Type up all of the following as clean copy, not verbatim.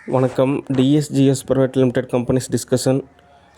வணக்கம். DSGS private limited companies discussion,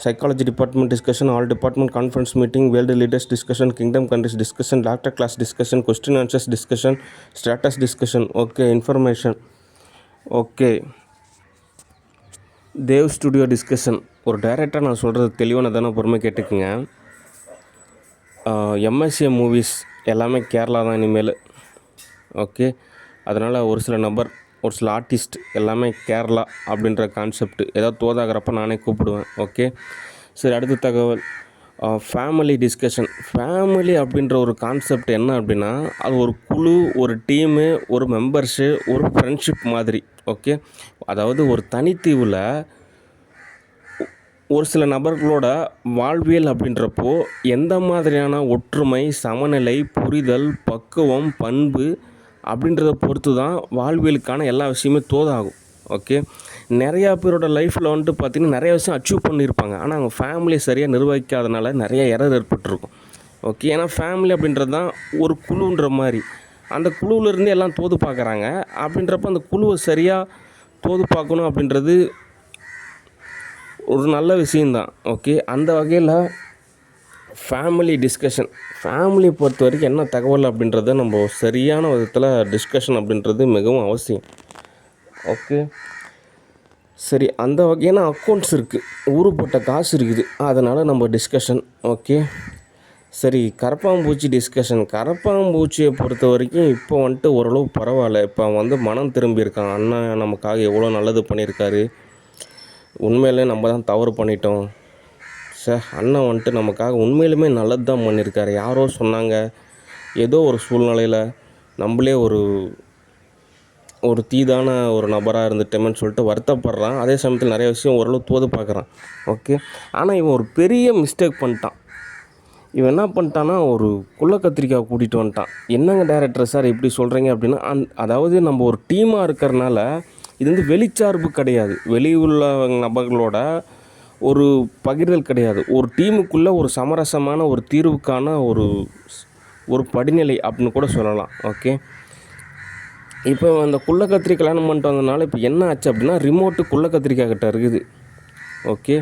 psychology department discussion, all department conference meeting, world leaders discussion, kingdom countries discussion, doctor class discussion, question answers discussion, status discussion. Okay, information. Okay, Dev studio discussion. ஒரு டைரக்டராக நான் சொல்கிறது தெளிவானதான பொறுமை கேட்டுக்குங்க. MSA movies எல்லாமே கேரளா தான் இனிமேல். Okay, அதனால் ஒரு சில ஆர்டிஸ்ட் எல்லாமே கேரளா அப்படின்ற கான்செப்ட். ஏதாவது தோதாகிறப்ப நானே கூப்பிடுவேன். ஓகே, சரி. அடுத்த தகவல், ஃபேமிலி டிஸ்கஷன். ஃபேமிலி அப்படின்ற ஒரு கான்செப்ட் என்ன அப்படின்னா, அது ஒரு குழு, ஒரு டீமு, ஒரு மெம்பர்ஸு, ஒரு ஃப்ரெண்ட்ஷிப் மாதிரி. ஓகே, அதாவது ஒரு தனித்தீவில் ஒரு சில நபர்களோட வாழ்வியல் அப்படின்றப்போ எந்த மாதிரியான ஒற்றுமை, சமநிலை, புரிதல், பக்குவம், பண்பு அப்படின்றத பொறுத்து தான் வாழ்வியலுக்கான எல்லா விஷயமே தோதாகும். ஓகே, நிறையா பேரோட லைஃப்பில் வந்துட்டு பார்த்திங்கன்னா நிறைய விஷயம் அச்சீவ் பண்ணியிருப்பாங்க. ஆனால் அவங்க ஃபேமிலியை சரியாக நிர்வகிக்காதனால நிறைய எரர் ஏற்பட்டிருக்கும். ஓகே, ஏன்னா ஃபேமிலி அப்படின்றது தான் ஒரு குழுன்ற மாதிரி. அந்த குழுவிலேருந்து எல்லாம் தோது பார்க்குறாங்க. அப்படின்றப்ப அந்த குழுவை சரியாக தோது பார்க்கணும் அப்படின்றது ஒரு நல்ல விஷயந்தான். ஓகே, அந்த வகையில் ஃபேமிலி டிஸ்கஷன், ஃபேமிலியை பொறுத்த வரைக்கும் என்ன தகவல் அப்படின்றத நம்ம சரியான விதத்தில் டிஸ்கஷன் அப்படின்றது மிகவும் அவசியம். ஓகே, சரி. அந்த வகையான அக்கௌண்ட்ஸ் இருக்குது, ஊருப்பட்ட காசு இருக்குது, அதனால் நம்ம டிஸ்கஷன். ஓகே, சரி. கரப்பாம்பூச்சி டிஸ்கஷன். கரப்பாம்பூச்சியை பொறுத்த வரைக்கும் இப்போ வந்துட்டு ஓரளவு பரவாயில்ல. இப்போ மனம் திரும்பியிருக்கான். அண்ணன் நமக்காக எவ்வளோ நல்லது பண்ணியிருக்காரு, உண்மையிலே நம்ம தான் தவறு பண்ணிட்டோம் சார், அண்ணன் வந்துட்டு நமக்காக உண்மையிலுமே நல்லது தான் பண்ணியிருக்காரு. யாரோ சொன்னாங்க, ஏதோ ஒரு சூழ்நிலையில் நம்மளே ஒரு தீதான ஒரு நபராக இருந்துட்டோமேன்னு சொல்லிட்டு வருத்தப்படுறான். அதே சமயத்தில் நிறைய விஷயம் ஓரளவு தோது பார்க்குறான். ஓகே, ஆனால் இவன் ஒரு பெரிய மிஸ்டேக் பண்ணிட்டான். இவன் என்ன பண்ணிட்டான்னா, ஒரு குள்ள கத்திரிக்காய் கூட்டிகிட்டு வந்துட்டான். என்னங்க டைரக்டர் சார் இப்படி சொல்கிறீங்க அப்படின்னா, அதாவது நம்ம ஒரு டீமாக இருக்கிறனால இது வெளிச்சார்பு கிடையாது, வெளி உள்ள நபர்களோட ஒரு பகிர்தல் கிடையாது. ஒரு டீமுக்குள்ளே ஒரு சமரசமான ஒரு தீர்வுக்கான ஒரு படிநிலை அப்படின்னு கூட சொல்லலாம். ஓகே, இப்போ அந்த குள்ள கத்திரி கல்யாணம் பண்ணிட்டு வந்ததுனால இப்போ என்ன ஆச்சு அப்படின்னா, ரிமோட்டு குள்ள கத்திரிக்காய் கிட்ட இருக்குது. ஓகே,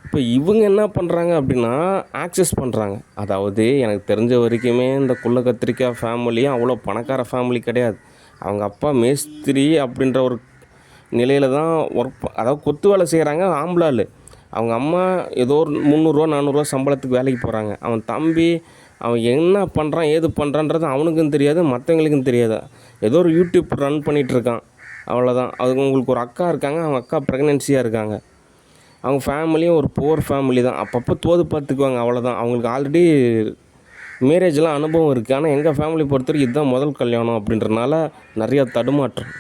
இப்போ இவங்க என்ன பண்ணுறாங்க அப்படின்னா, ஆக்சஸ் பண்ணுறாங்க. அதாவது எனக்கு தெரிஞ்ச வரைக்குமே இந்த குள்ள கத்திரிக்காய் ஃபேமிலியும் அவ்வளோ பணக்கார ஃபேமிலி கிடையாது. அவங்க அப்பா மேஸ்திரி அப்படின்ற ஒரு நிலையில் தான் அதாவது கொத்து வேலை செய்கிறாங்க, ஆம்பளாள். அவங்க அம்மா ஏதோ ஒரு 300 400 சம்பளத்துக்கு வேலைக்கு போகிறாங்க. அவன் தம்பி அவன் என்ன பண்ணுறான், ஏது பண்ணுறான்றது அவனுக்கும் தெரியாது, மற்றவங்களுக்கும் தெரியாது. ஏதோ ஒரு யூடியூப் ரன் பண்ணிகிட்ருக்கான், அவ்வளோதான். அதுக்கு உங்களுக்கு ஒரு அக்கா இருக்காங்க, அவங்க அக்கா ப்ரெக்னென்சியாக இருக்காங்க. அவங்க ஃபேமிலியும் ஒரு புவர் ஃபேமிலி தான், அப்பப்போ தோது பார்த்துக்குவாங்க, அவ்வளோதான். அவங்களுக்கு ஆல்ரெடி மேரேஜெலாம் அனுபவம் இருக்குது. ஆனால் எங்கள் ஃபேமிலி பொறுத்தவரைக்கும் இதுதான் முதல் கல்யாணம் அப்படின்றனால நிறையா தடுமாற்றம்.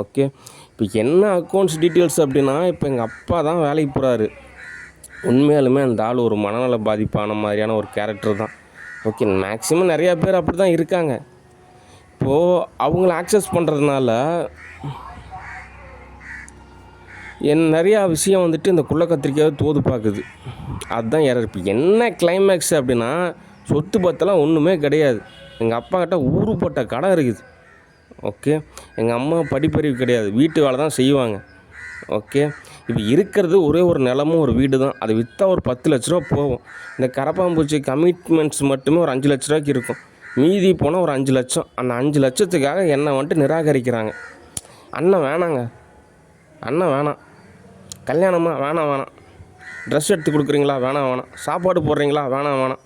ஓகே, இப்போ என்ன அக்கௌண்ட்ஸ் டீட்டெயில்ஸ் அப்படின்னா, இப்போ எங்கள் அப்பா தான் வேலைக்கு போகிறாரு. உண்மையாலுமே அந்த ஆள் ஒரு மனநல பாதிப்பான மாதிரியான ஒரு கேரக்டர் தான். ஓகே, மேக்ஸிமம் நிறையா பேர் அப்படி தான் இருக்காங்க. இப்போது அவங்கள ஆக்சஸ் பண்ணுறதுனால நிறையா விஷயம் வந்துட்டு இந்த குள்ள கத்திரிக்காவை தோது பார்க்குது. அதுதான் எரர். இப்போ என்ன கிளைமேக்ஸ் அப்படின்னா, சொத்து பத்தெல்லாம் ஒன்றுமே கிடையாது. எங்கள் அப்பா கிட்ட ஊருப்பட்ட கடன் இருக்குது. ஓகே, எங்கள் அம்மா படிப்பறிவு கிடையாது, வீட்டு வேலை தான் செய்வாங்க. ஓகே, இப்போ இருக்கிறது ஒரே ஒரு நிலமும் ஒரு வீடு தான். அதை விற்றா ஒரு 10 லட்ச ரூபா போகும். இந்த கரப்பாம்பூச்சி கமிட்மெண்ட்ஸ் மட்டுமே ஒரு 5 லட்ச ரூபாய்க்கு இருக்கும். மீதி போனால் ஒரு 5 லட்சம். அந்த 5 லட்சத்துக்காக என்னை வந்துட்டு நிராகரிக்கிறாங்க. அண்ணன் வேணாங்க, அண்ணன் வேணாம், கல்யாணமா வேணாம், ட்ரெஸ் எடுத்து கொடுக்குறீங்களா, வேணாம், சாப்பாடு போடுறீங்களா, வேணாம்,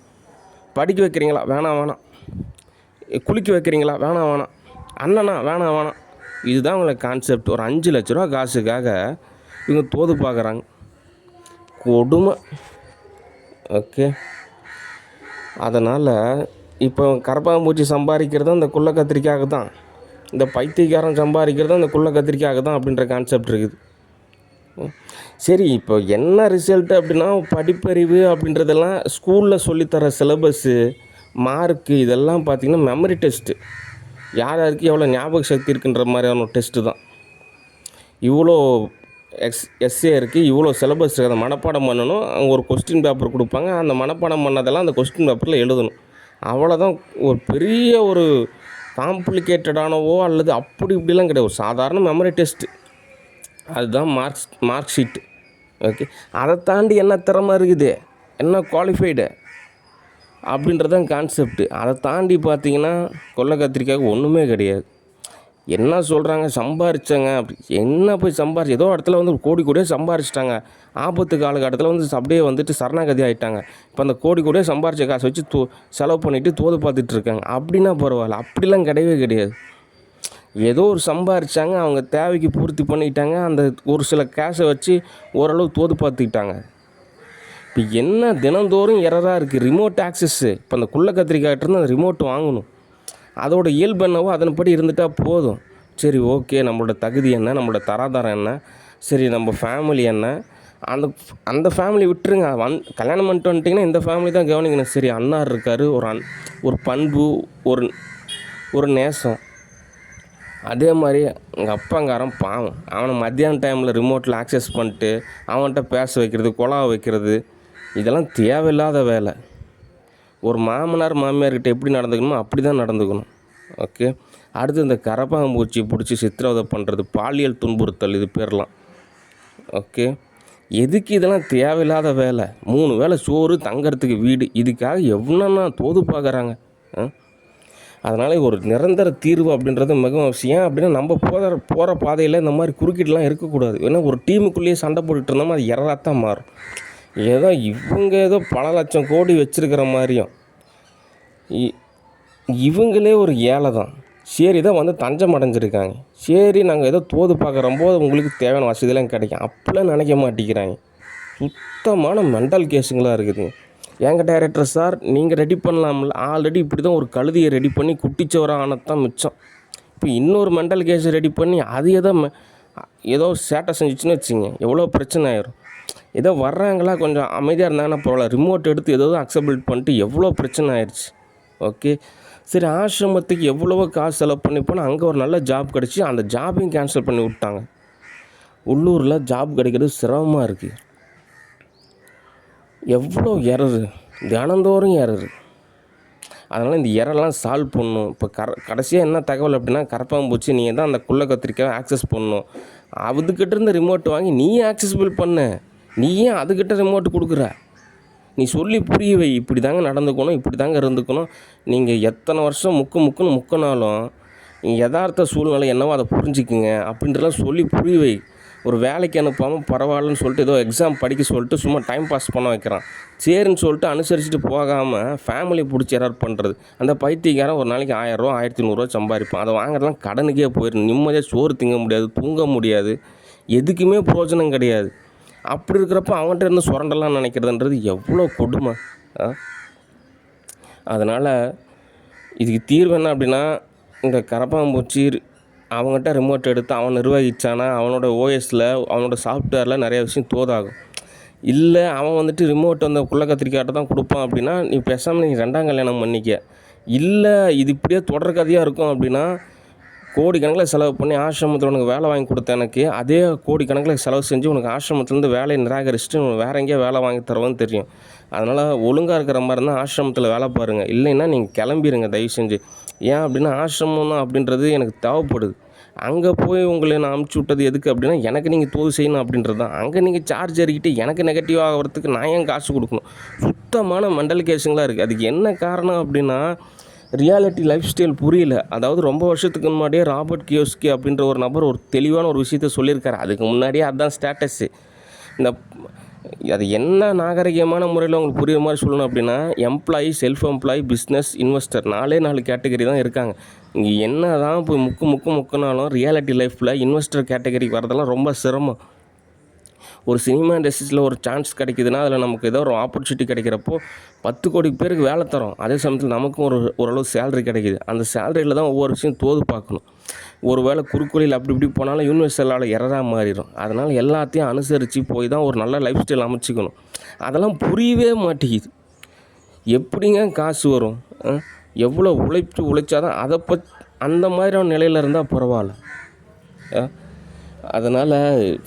படிக்க வைக்கிறீங்களா, வேணாம், குளிக்க வைக்கிறீங்களா, வேணாம், அண்ணனா வேணாம். இதுதான் உங்களுக்கு கான்செப்ட். ஒரு 5 லட்ச ரூபா காசுக்காக இவங்க தோது பார்க்குறாங்க. கொடுமை. ஓகே, அதனால் இப்போ கரப்பாம்பூச்சி சம்பாதிக்கிறதும் இந்த குள்ள கத்திரிக்காக தான், இந்த பைத்தியக்காரன் சம்பாதிக்கிறதும் இந்த குள்ள கத்திரிக்காக தான் அப்படின்ற கான்செப்ட் இருக்குது. சரி, இப்போ என்ன ரிசல்ட்டு அப்படின்னா, படிப்பறிவு அப்படின்றதெல்லாம் ஸ்கூலில் சொல்லித்தர சிலபஸ்ஸு, மார்க்கு, இதெல்லாம் பார்த்திங்கன்னா மெமரி டெஸ்ட்டு. யார் யாருக்கு எவ்வளோ ஞாபக சக்தி இருக்குன்ற மாதிரியான ஒரு டெஸ்ட்டு தான். இவ்வளோ எஸ்ஏ இருக்குது, இவ்வளோ சிலபஸ் இருக்குது, அதை மனப்பாடம் பண்ணணும். அவங்க ஒரு கொஸ்டின் பேப்பர் கொடுப்பாங்க, அந்த மனப்பாடம் பண்ணதெல்லாம் அந்த கொஸ்டின் பேப்பரில் எழுதணும், அவ்வளோதான். ஒரு பெரிய ஒரு காம்ப்ளிகேட்டடானவோ அல்லது அப்படி இப்படிலாம் கிடையாது, ஒரு சாதாரண மெமரி டெஸ்ட்டு. அதுதான் மார்க் ஷீட். ஓகே, அதை தாண்டி என்ன திறமை இருக்குது, என்ன குவாலிஃபைடு அப்படின்றதான் கான்செப்ட்டு. அதை தாண்டி பார்த்தீங்கன்னா கொல்லை கத்திரிக்காய்க்கு ஒன்றுமே கிடையாது. என்ன சொல்கிறாங்க, சம்பாரிச்சாங்க அப்படி என்ன போய் சம்பாரிச்சு ஏதோ இடத்துல வந்து கோடி கோடியாக சம்பாரிச்சிட்டாங்க. ஆபத்து காலகட்டத்தில் வந்து அப்படியே வந்துட்டு சரணாகதி ஆகிட்டாங்க. இப்போ அந்த கோடி கோடியாக சம்பாரித்த காசை வச்சு செலவு பண்ணிவிட்டு தோது பார்த்துட்டு இருக்காங்க. அப்படின்னா பரவாயில்ல, அப்படிலாம் கிடையவே கிடையாது. ஏதோ ஒரு சம்பாரித்தாங்க, அவங்க தேவைக்கு பூர்த்தி பண்ணிக்கிட்டாங்க. அந்த ஒரு சில கேஷை வச்சு ஓரளவு தோது பார்த்துக்கிட்டாங்க. இப்போ என்ன தினந்தோறும் எரராக இருக்குது. ரிமோட் ஆக்சஸ்ஸு இப்போ அந்த குள்ள கத்திரிக்காய்ட்டிருந்து அந்த ரிமோட் வாங்கணும். அதோட இயல்பு என்னவோ அதன்படி இருந்துட்டால் போதும். சரி, ஓகே, நம்மளோட தகுதி என்ன, நம்மளோட தராதரம் என்ன, சரி நம்ம ஃபேமிலி என்ன, அந்த ஃபேமிலி விட்டுருங்க. கல்யாணம் பண்ணிட்டு வந்துட்டிங்கன்னா இந்த ஃபேமிலி தான் கவனிக்கணும். சரி, அண்ணார் இருக்கார், ஒரு பண்பு, ஒரு நேசம். அதே மாதிரி எங்கள் அப்பாங்காரன் பாவம், அவனை மத்தியான டைமில் ரிமோட்டில் ஆக்சஸ் பண்ணிட்டு அவன்கிட்ட பேச வைக்கிறது, குழாவை வைக்கிறது, இதெல்லாம் தேவையில்லாத வேலை. ஒரு மாமனார் மாமியார்கிட்ட எப்படி நடந்துக்கணுமோ அப்படி தான் நடந்துக்கணும். ஓகே, அடுத்து இந்த கரப்பாம்பூச்சி பிடிச்சி சித்திரவதை பண்ணுறது, பாலியல் துன்புறுத்தல், இது பேர்லாம். ஓகே, எதுக்கு இதெல்லாம் தேவையில்லாத வேலை? 3 வேளை சோறு, தங்கறதுக்கு வீடு, இதுக்காக எவ்வளோன்னா தோது பார்க்குறாங்க. அதனால் ஒரு நிரந்தர தீர்வு அப்படின்றது மிகவும் அவசியம். அப்படின்னா நம்ம போகிற பாதையில் இந்த மாதிரி குறுக்கீடெலாம் இருக்கக்கூடாது. ஏன்னா ஒரு டீமுக்குள்ளேயே சண்டை போட்டுட்டு இருந்தோம்னா அது எரராக தான் மாறும். ஏதோ பல லட்சம் கோடி வச்சுருக்கிற மாதிரியும் இவங்களே ஒரு ஏழை தான். சரி, தான் வந்து தஞ்சம் அடைஞ்சிருக்காங்க. சரி, நாங்கள் ஏதோ தோது பார்க்குறம்போது உங்களுக்கு தேவையான வசதியெல்லாம் கிடைக்கும் அப்படிலாம் நினைக்க மாட்டேங்கிறாங்க. சுத்தமான மெண்டல் கேஸுங்களாக இருக்குது. எங்கள் டைரக்டர் சார், நீங்கள் ரெடி பண்ணலாம்ல, ஆல்ரெடி இப்படி தான் ஒரு கழுதியை ரெடி பண்ணி குட்டிச்சவராக ஆனதான் மிச்சம். இப்போ இன்னொரு மெண்டல் கேஸை ரெடி பண்ணி அது ஏதோ சேட்டை செஞ்சிச்சுன்னு வச்சுங்க, எவ்வளோ பிரச்சனை ஆயிரும். ஏதோ வர்றாங்களா, கொஞ்சம் அமைதியாக இருந்தாங்கன்னா பரவாயில்ல, ரிமோட் எடுத்து ஏதோ அக்செப்ட் பண்ணிட்டு எவ்வளோ பிரச்சனை ஆயிடுச்சு. ஓகே, சரி, ஆசிரமத்துக்கு எவ்வளவோ காசு செலவு பண்ணி போனால் அங்கே ஒரு நல்ல ஜாப் கிடச்சி அந்த ஜாபையும் கேன்சல் பண்ணி விட்டாங்க. உள்ளூரில் ஜாப் கிடைக்கிறது சிரமமாக இருக்குது. எவ்வளோ எரரு, தினந்தோறும் எரரு. அதனால் இந்த எரெல்லாம் சால்வ் பண்ணணும். இப்போ கடைசியாக என்ன தகவல் அப்படின்னா, கரப்பாம்பூச்சி நீங்கள் தான் அந்த குள்ள கத்திரிக்காய் ஆக்சஸ் பண்ணணும். அதுக்கிட்ட இருந்து ரிமோட் வாங்கி நீயே ஆக்சஸபிள் பண்ண, நீ ஏன் அதுக்கிட்ட ரிமோட் கொடுக்குற? நீ சொல்லி புரிய வை, இப்படி தாங்க நடந்துக்கணும், இப்படி தாங்க இருந்துக்கணும். நீங்கள் எத்தனை வருஷம் முக்கினாலும் யதார்த்த சூழ்நிலை என்னவோ அதை புரிஞ்சுக்குங்க அப்படின்றலாம் சொல்லி புரிய வை. ஒரு வேலைக்கு அனுப்பாமல் பரவாயில்லன்னு சொல்லிட்டு ஏதோ எக்ஸாம் படிக்க சொல்லிட்டு சும்மா டைம் பாஸ் பண்ண வைக்கிறான். சரின்னு சொல்லிட்டு அனுசரிச்சுட்டு போகாமல் ஃபேமிலி பிடிச்சி எரர் பண்ணுறது. அந்த பைத்தியக்காரன் ஒரு நாளைக்கு 1000 ரூபா 1500 சம்பாதிப்பான். அதை வாங்குறதுலாம் கடனுக்கே போயிடும். நிம்மதியாக சோறு திங்க முடியாது, தூங்க முடியாது, எதுக்குமே பிரயோஜனம் கிடையாது. அப்படி இருக்கிறப்ப அவன்கிட்ட இருந்து சுரண்டலாம் நினைக்கிறதுன்றது எவ்வளோ கொடுமை. அதனால் இதுக்கு தீர்வு என்ன அப்படின்னா, இந்த கரப்பாம்பூச்சி அவங்ககிட்ட ரிமோட் எடுத்து அவன் நிர்வகித்தானா அவனோட ஓஎஸில் அவனோட சாஃப்ட்வேரில் நிறைய விஷயம் தோதாகும். இல்லை அவன் வந்துட்டு ரிமோட் அந்த குள்ள கத்திரிக்காய்ட்ட தான் கொடுப்பான் அப்படின்னா நீ பேசாமல் நீ 2ஆம் கல்யாணம் பண்ணிக்க. இல்லை இது இப்படியே தொடர் கதையாக இருக்கும் அப்படின்னா, கோடிக்கணக்கில் செலவு பண்ணி ஆசிரமத்தில் உனக்கு வேலை வாங்கி கொடுத்த எனக்கு அதே கோடிக்கணக்கில் செலவு செஞ்சு உனக்கு ஆசிரமத்துலேருந்து வேலையை நிராகரிச்சுட்டு வேறு எங்கேயோ வேலை வாங்கி தருவான்னு தெரியும். அதனால் ஒழுங்காக இருக்கிற மாதிரி இருந்தால் ஆசிரமத்தில் வேலை பாருங்கள். இல்லைன்னா நீங்கள் கிளம்பிடுங்க தயவு செஞ்சு. ஏன் அப்படின்னா ஆசிரமம் தான் அப்படின்றது எனக்கு தேவைப்படுது. அங்கே போய் உங்களை நான் அமுச்சு விட்டது எதுக்கு அப்படின்னா, எனக்கு நீங்கள் தோது செய்யணும் அப்படின்றது தான். அங்கே நீங்கள் சார்ஜ் ஏறிக்கிட்டு எனக்கு நெகட்டிவ் ஆகிறதுக்கு நான் ஏன் காசு கொடுக்கணும்? சுத்தமான மெண்டல் கேஸுங்களாக இருக்குது. அதுக்கு என்ன காரணம் அப்படின்னா, ரியாலிட்டி லைஃப் ஸ்டைல் புரியல. அதாவது ரொம்ப வருஷத்துக்கு முன்னாடியே ராபர்ட் கியோஸ்கி அப்படின்ற ஒரு நபர் ஒரு தெளிவான ஒரு விஷயத்த சொல்லியிருக்காரு. அதுக்கு முன்னாடியே அதுதான் ஸ்டேட்டஸ்ஸு. அது என்ன நாகரிகமான முறையில் உங்களுக்கு புரியுற மாதிரி சொல்லணும் அப்படின்னா, employee, self employee, business, investor 4 category தான் இருக்காங்க. இங்கே என்ன தான் போய் முக்குனாலும் ரியாலிட்டி லைஃப்பில் இன்வெஸ்டர் கேட்டகரிக்கு வரதெல்லாம் ரொம்ப சிரமம். ஒரு சினிமா இண்டஸ்ட்ரியில் ஒரு சான்ஸ் கிடைக்குதுன்னா அதில் நமக்கு ஏதோ ஒரு ஆப்பர்ச்சுனிட்டி கிடைக்கிறப்போ 10 கோடி பேருக்கு வேலை தரோம். அதே சமயத்தில் நமக்கும் ஓரளவு சேலரி கிடைக்கிது. அந்த சேலரியில் தான் ஒவ்வொரு விஷயம் தோது பார்க்கணும். ஒரு வேளை குறுக்கோளில் அப்படி இப்படி போனாலும் யூனிவர்சலால் எரராக மாறிடும். அதனால் எல்லாத்தையும் அனுசரித்து போய் தான் ஒரு நல்ல லைஃப் ஸ்டைல் அமைச்சிக்கணும். அதெல்லாம் புரியவே மாட்டேங்குது. எப்படிங்க காசு வரும்? எவ்வளோ உழைச்சா தான் அதை அந்த மாதிரியான நிலையில் இருந்தால் பரவாயில்ல. அதனால்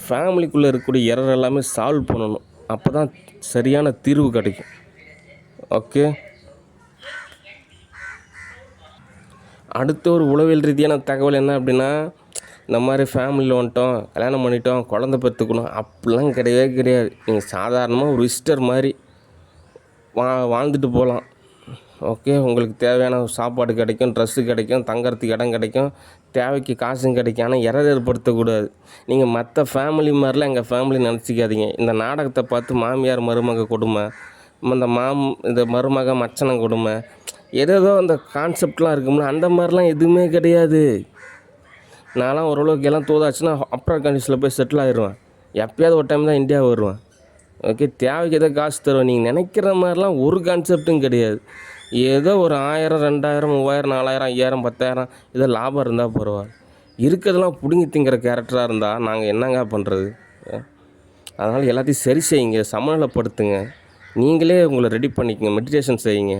ஃபேமிலிக்குள்ளே இருக்கக்கூடிய எரர் எல்லாமே சால்வ் பண்ணணும். அப்போ தான் சரியான தீர்வு கிடைக்கும். ஓகே, அடுத்த ஒரு உளவியல் ரீதியான தகவல் என்ன அப்படின்னா, இந்த மாதிரி ஃபேமிலியில் வந்துட்டோம், கல்யாணம் பண்ணிட்டோம், குழந்த பெற்றுக்கணும் அப்படிலாம் கிடையவே கிடையாது. நீங்கள் சாதாரணமாக ஒரு விசிட்டர் மாதிரி வாழ்ந்துட்டு போகலாம். ஓகே, உங்களுக்கு தேவையான சாப்பாடு கிடைக்கும், ட்ரெஸ்ஸு கிடைக்கும், தங்கறதுக்கு இடம் கிடைக்கும், தேவைக்கு காசும் கிடைக்கும். ஆனால் ஏற்படுத்தக்கூடாது. நீங்கள் மற்ற ஃபேமிலி மாதிரிலாம் எங்கள் ஃபேமிலி நினச்சிக்காதீங்க. இந்த நாடகத்தை பார்த்து மாமியார் மருமக கொடுமை, இந்த மருமக மச்சனை கொடுமை, ஏதேதோ அந்த கான்செப்ட்லாம் இருக்கும்ல, அந்த மாதிரிலாம் எதுவுமே கிடையாது. நான்லாம் ஓரளவுக்கு எல்லாம் தோதாச்சுன்னா அப்ராட் கண்ட்ரீஸில் போய் செட்டில் ஆகிடுவேன். எப்போயாவது ஒரு டைம் தான் இந்தியா வருவேன். ஓகே, தேவைக்கு எதோ காசு தருவேன். நீங்கள் நினைக்கிற மாதிரிலாம் ஒரு கான்செப்ட்டும் கிடையாது. ஏதோ ஒரு 1000, 2000, 3000, 4000, 5000, 10,000 ஏதோ லாபம் இருந்தால் பரவாயில்ல. இருக்கிறதெல்லாம் பிடுங்கி திங்கிற கேரக்டராக இருந்தால் நாங்கள் என்னங்க பண்ணுறது? அதனால் எல்லாத்தையும் சரி செய்யுங்க, சமநிலைப்படுத்துங்க. நீங்களே உங்களை ரெடி பண்ணிக்கங்க, மெடிடேஷன் செய்யுங்க.